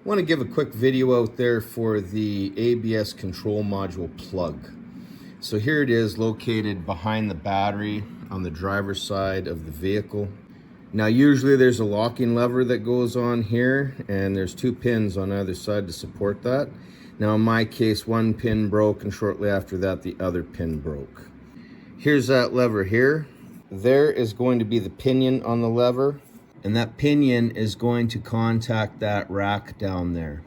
I want to give a quick video out there for the ABS control module plug. So here it is, located behind the battery on the driver's side of the vehicle. Now usually there's a locking lever that goes on here, and there's two pins on either side to support that. Now in my case, one pin broke, and shortly after that the other pin broke. Here's that lever here. There is going to be the pinion on the lever, and that pinion is going to contact that rack down there.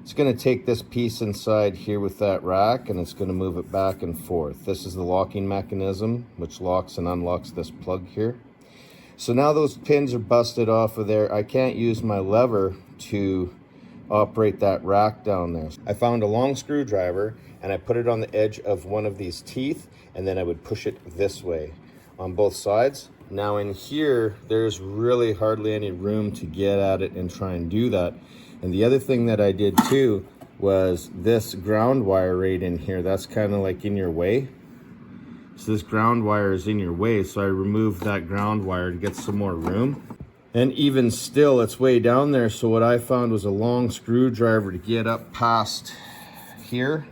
It's going to take this piece inside here with that rack, and it's going to move it back and forth. This is the locking mechanism which locks and unlocks this plug here. So now those pins are busted off of there. I can't use my lever to operate that rack down there. I found a long screwdriver and I put it on the edge of one of these teeth, and then I would push it this way on both sides. Now in here, there's really hardly any room to get at it and try and do that. And the other thing that I did too was this ground wire right in here. That's kind of like in your way. So this ground wire is in your way. So I removed that ground wire to get some more room. And even still, it's way down there. So what I found was a long screwdriver to get up past here,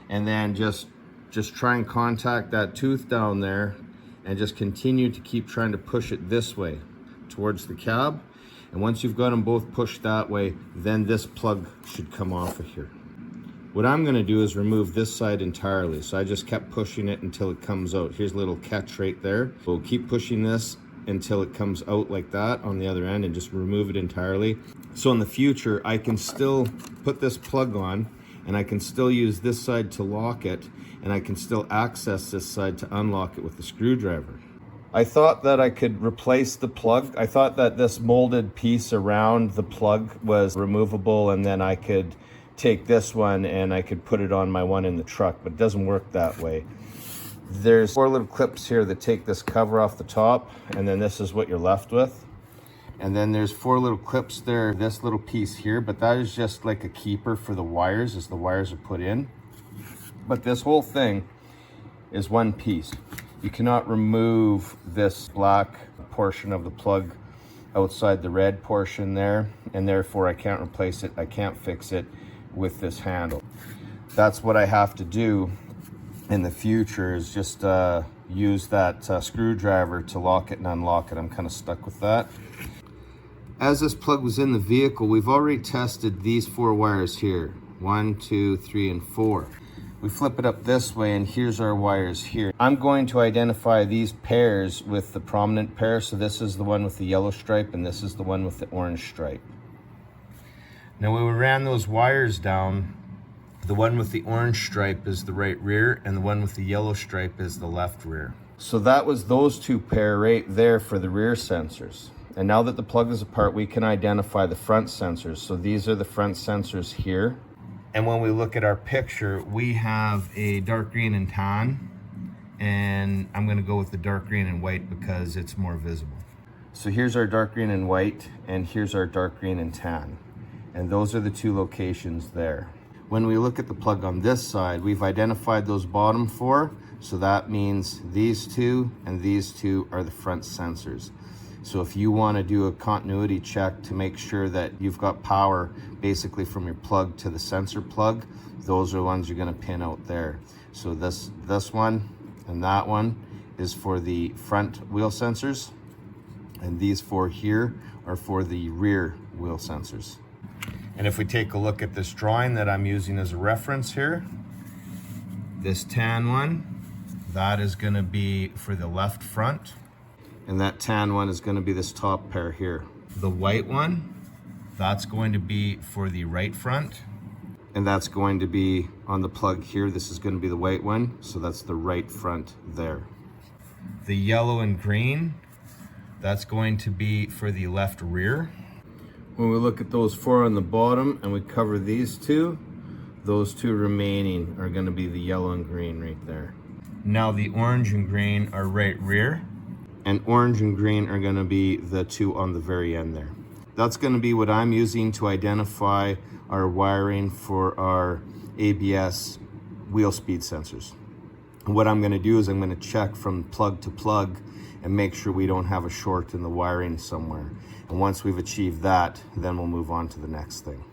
and then just try and contact that tooth down there, and just continue to keep trying to push it this way towards the cab. And once you've got them both pushed that way, then this plug should come off of here. What I'm gonna do is remove this side entirely. So I just kept pushing it until it comes out. Here's a little catch right there. We'll keep pushing this until it comes out like that on the other end, and just remove it entirely. So in the future, I can still put this plug on, and I can still use this side to lock it, and I can still access this side to unlock it with the screwdriver. I thought that I could replace the plug. I thought that this molded piece around the plug was removable, and then I could take this one and I could put it on my one in the truck, but it doesn't work that way. There's 4 little clips here that take this cover off the top, and then this is what you're left with. And then there's 4 little clips there, this little piece here, but that is just like a keeper for the wires as the wires are put in. But this whole thing is one piece. You cannot remove this black portion of the plug outside the red portion there, and therefore I can't replace it, I can't fix it with this handle. That's what I have to do in the future, is just use that screwdriver to lock it and unlock it. I'm kind of stuck with that. As this plug was in the vehicle, we've already tested these 4 wires here. 1, 2, 3, and 4. We flip it up this way, and here's our wires here. I'm going to identify these pairs with the prominent pair. So this is the one with the yellow stripe, and this is the one with the orange stripe. Now when we ran those wires down, the one with the orange stripe is the right rear, and the one with the yellow stripe is the left rear. So that was those 2 pair right there for the rear sensors. And now that the plug is apart, we can identify the front sensors. So these are the front sensors here. And when we look at our picture, we have a dark green and tan, and I'm gonna go with the dark green and white because it's more visible. So here's our dark green and white, and here's our dark green and tan. And those are the 2 locations there. When we look at the plug on this side, we've identified those bottom 4. So that means these 2 and these 2 are the front sensors. So if you want to do a continuity check to make sure that you've got power basically from your plug to the sensor plug, those are the ones you're going to pin out there. So this one and that one is for the front wheel sensors, and these 4 here are for the rear wheel sensors. And if we take a look at this drawing that I'm using as a reference here, this tan one, that is going to be for the left front. And that tan one is going to be this top pair here. The white one, that's going to be for the right front. And that's going to be on the plug here. This is going to be the white one. So that's the right front there. The yellow and green, that's going to be for the left rear. When we look at those 4 on the bottom and we cover these 2, those 2 remaining are going to be the yellow and green right there. Now the orange and green are right rear, and orange and green are going to be the 2 on the very end there. That's going to be what I'm using to identify our wiring for our ABS wheel speed sensors. What I'm going to do is I'm going to check from plug to plug and make sure we don't have a short in the wiring somewhere. And once we've achieved that, then we'll move on to the next thing.